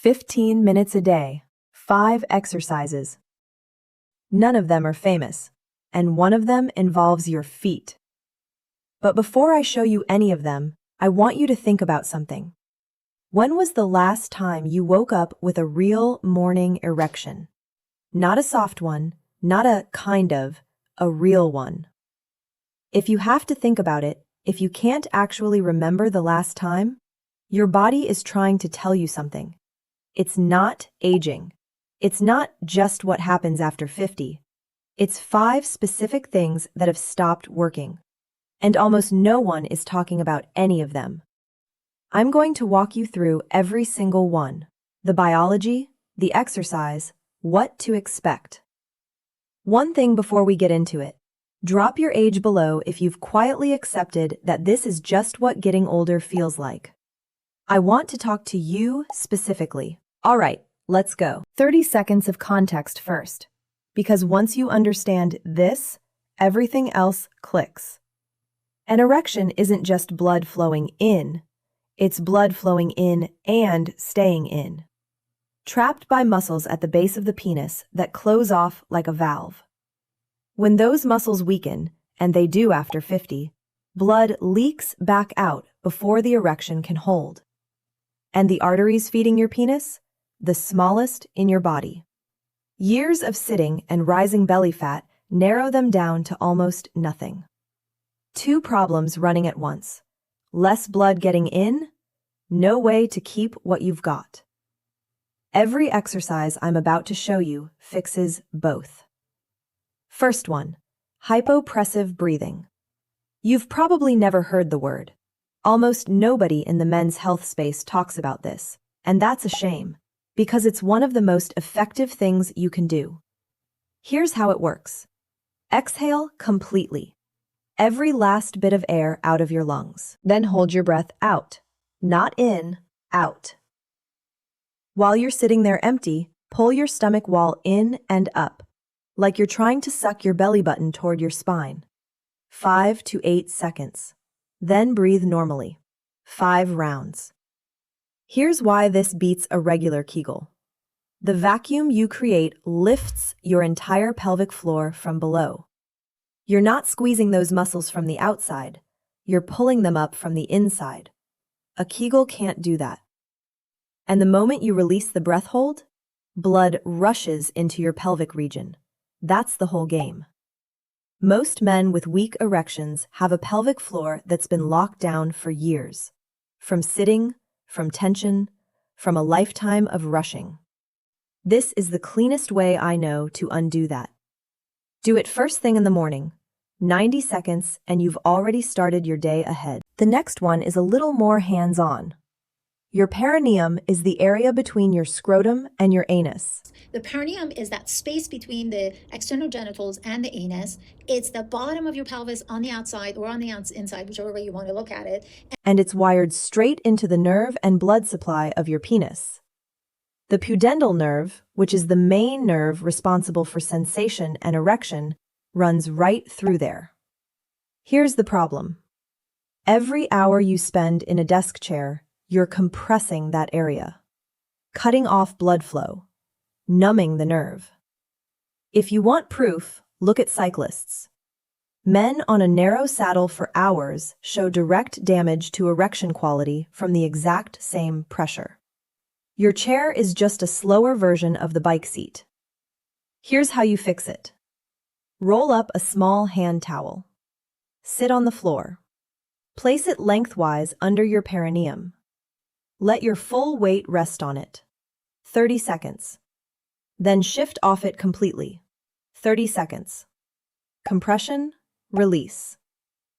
15 minutes a day, 5 exercises. None of them are famous, and one of them involves your feet. But before I show you any of them, I want you to think about something. When was the last time you woke up with a real morning erection? Not a soft one, not a kind of, a real one. If you have to think about it, if you can't actually remember the last time, your body is trying to tell you something. It's not aging. It's not just what happens after 50. It's 5 specific things that have stopped working. And almost no one is talking about any of them. I'm going to walk you through every single one. The biology, the exercise, what to expect. One thing before we get into it. Drop your age below if you've quietly accepted that this is just what getting older feels like. I want to talk to you specifically. All right, let's go. 30 seconds of context first, because once you understand this, everything else clicks. An erection isn't just blood flowing in, it's blood flowing in and staying in. Trapped by muscles at the base of the penis that close off like a valve. When those muscles weaken, and they do after 50, blood leaks back out before the erection can hold. And the arteries feeding your penis? The smallest in your body. Years of sitting and rising belly fat narrow them down to almost nothing. 2 problems running at once. Less blood getting in, no way to keep what you've got. Every exercise I'm about to show you fixes both. First one, hypopressive breathing. You've probably never heard the word. Almost nobody in the men's health space talks about this, and that's a shame, because it's one of the most effective things you can do. Here's how it works. Exhale completely. Every last bit of air out of your lungs. Then hold your breath out. Not in, out. While you're sitting there empty, pull your stomach wall in and up, like you're trying to suck your belly button toward your spine. 5 to 8 seconds. Then breathe normally. 5 rounds. Here's why this beats a regular Kegel. The vacuum you create lifts your entire pelvic floor from below. You're not squeezing those muscles from the outside, you're pulling them up from the inside. A Kegel can't do that. And the moment you release the breath hold, blood rushes into your pelvic region. That's the whole game. Most men with weak erections have a pelvic floor that's been locked down for years. From sitting, from tension, from a lifetime of rushing. This is the cleanest way I know to undo that. Do it first thing in the morning. 90 seconds and you've already started your day ahead. The next one is a little more hands-on. Your perineum is the area between your scrotum and your anus. The perineum is that space between the external genitals and the anus. It's the bottom of your pelvis on the outside or on the inside, whichever way you want to look at it. And it's wired straight into the nerve and blood supply of your penis. The pudendal nerve, which is the main nerve responsible for sensation and erection, runs right through there. Here's the problem. Every hour you spend in a desk chair, you're compressing that area, cutting off blood flow, numbing the nerve. If you want proof, look at cyclists. Men on a narrow saddle for hours show direct damage to erection quality from the exact same pressure. Your chair is just a slower version of the bike seat. Here's how you fix it. Roll up a small hand towel. Sit on the floor. Place it lengthwise under your perineum. Let your full weight rest on it. 30 seconds. Then shift off it completely. 30 seconds. Compression, release.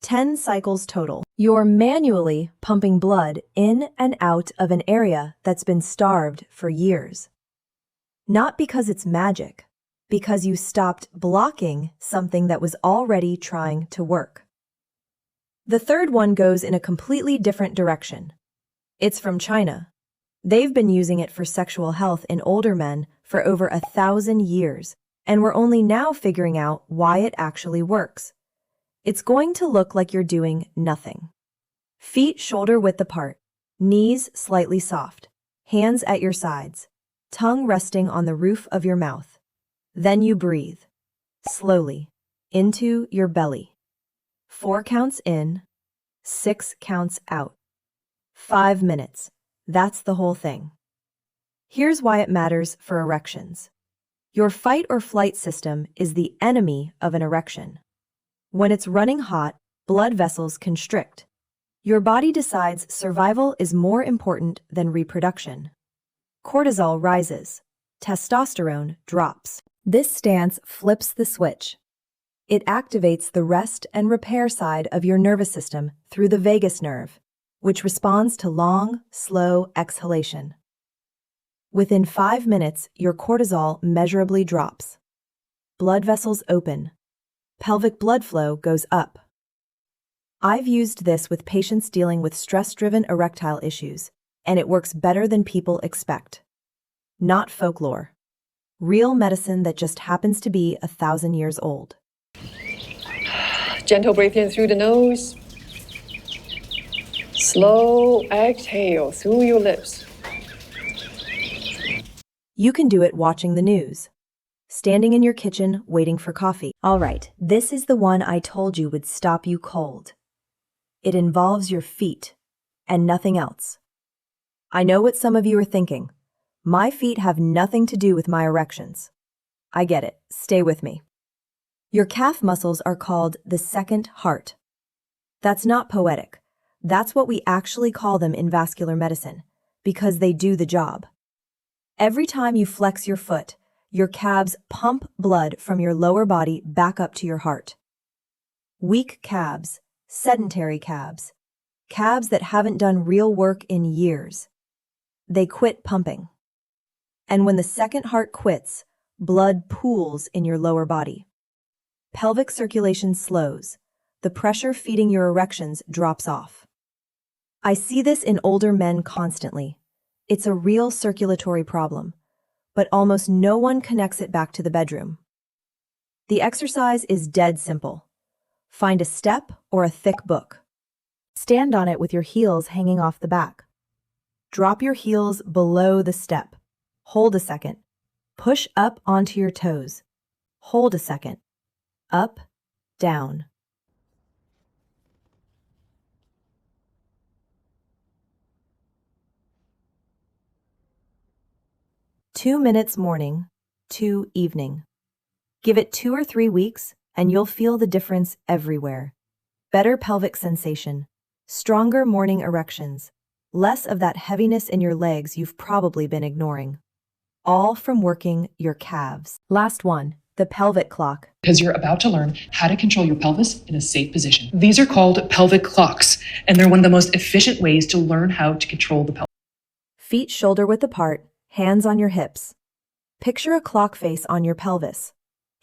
10 cycles total. You're manually pumping blood in and out of an area that's been starved for years. Not because it's magic, because you stopped blocking something that was already trying to work. The third one goes in a completely different direction. It's from China. They've been using it for sexual health in older men for over 1,000 years, and we're only now figuring out why it actually works. It's going to look like you're doing nothing. Feet shoulder width apart, knees slightly soft, Hands at your sides, tongue resting on the roof of your mouth. Then you breathe, slowly, into your belly. 4 counts in, 6 counts out. 5 minutes. That's the whole thing. Here's why it matters for erections. Your fight or flight system is the enemy of an erection. When it's running hot, blood vessels constrict. Your body decides survival is more important than reproduction. Cortisol rises. Testosterone drops. This stance flips the switch. It activates the rest and repair side of your nervous system through the vagus nerve, which responds to long, slow exhalation. Within 5 minutes, your cortisol measurably drops. Blood vessels open. Pelvic blood flow goes up. I've used this with patients dealing with stress-driven erectile issues, and it works better than people expect. Not folklore. Real medicine that just happens to be 1,000 years old. Gentle breath in through the nose. Slow exhale through your lips. You can do it watching the news, standing in your kitchen waiting for coffee. All right, this is the one I told you would stop you cold. It involves your feet and nothing else. I know what some of you are thinking. My feet have nothing to do with my erections. I get it. Stay with me. Your calf muscles are called the second heart. That's not poetic. That's what we actually call them in vascular medicine, because they do the job. Every time you flex your foot, your calves pump blood from your lower body back up to your heart. Weak calves, sedentary calves, calves that haven't done real work in years. They quit pumping. And when the second heart quits, blood pools in your lower body. Pelvic circulation slows. The pressure feeding your erections drops off. I see this in older men constantly. It's a real circulatory problem, but almost no one connects it back to the bedroom. The exercise is dead simple. Find a step or a thick book. Stand on it with your heels hanging off the back. Drop your heels below the step. Hold a second. Push up onto your toes. Hold a second. Up, down. Two minutes morning, 2 evening. Give it 2 or 3 weeks, and you'll feel the difference everywhere. Better pelvic sensation, stronger morning erections, less of that heaviness in your legs you've probably been ignoring. All from working your calves. Last one, the pelvic clock. Because you're about to learn how to control your pelvis in a safe position. These are called pelvic clocks, and they're one of the most efficient ways to learn how to control the pelvis. Feet shoulder width apart, hands on your hips. Picture a clock face on your pelvis.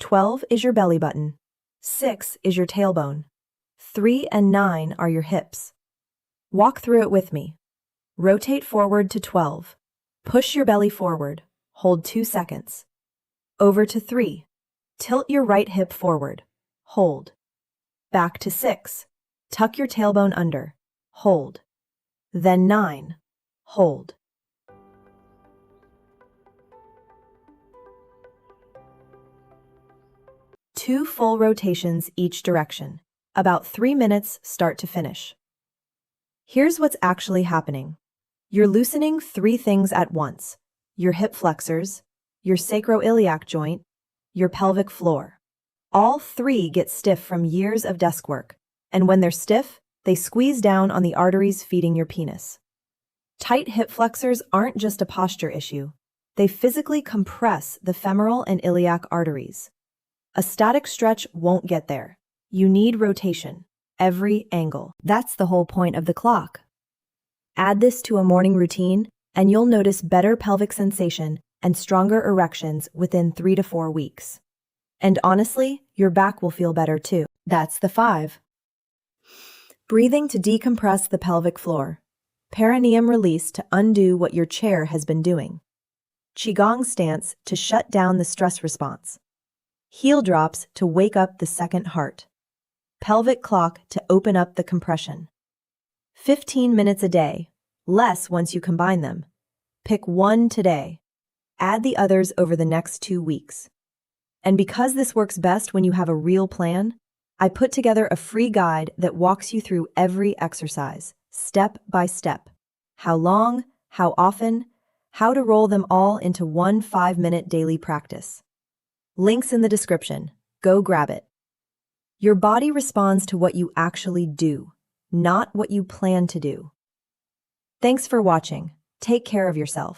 12 is your belly button. 6 is your tailbone. 3 and 9 are your hips. Walk through it with me. Rotate forward to 12. Push your belly forward. Hold 2 seconds. Over to 3. Tilt your right hip forward. Hold. Back to 6. Tuck your tailbone under. Hold. Then 9. Hold. Two full rotations each direction, about 3 minutes start to finish. Here's what's actually happening. You're loosening 3 things at once: your hip flexors, your sacroiliac joint, your pelvic floor. All 3 get stiff from years of desk work, and when they're stiff, they squeeze down on the arteries feeding your penis. Tight hip flexors aren't just a posture issue. They physically compress the femoral and iliac arteries. A static stretch won't get there. You need rotation, every angle. That's the whole point of the clock. Add this to a morning routine, and you'll notice better pelvic sensation and stronger erections within 3 to 4 weeks. And honestly, your back will feel better too. That's the 5. Breathing to decompress the pelvic floor. Perineum release to undo what your chair has been doing. Qigong stance to shut down the stress response. Heel drops to wake up the second heart. Pelvic clock to open up the compression. 15 minutes a day, less once you combine them. Pick one today. Add the others over the next 2 weeks. And because this works best when you have a real plan, I put together a free guide that walks you through every exercise, step by step. How long, how often, how to roll them all into one 5-minute daily practice. Links in the description. Go grab it. Your body responds to what you actually do, not what you plan to do. Thanks for watching. Take care of yourself.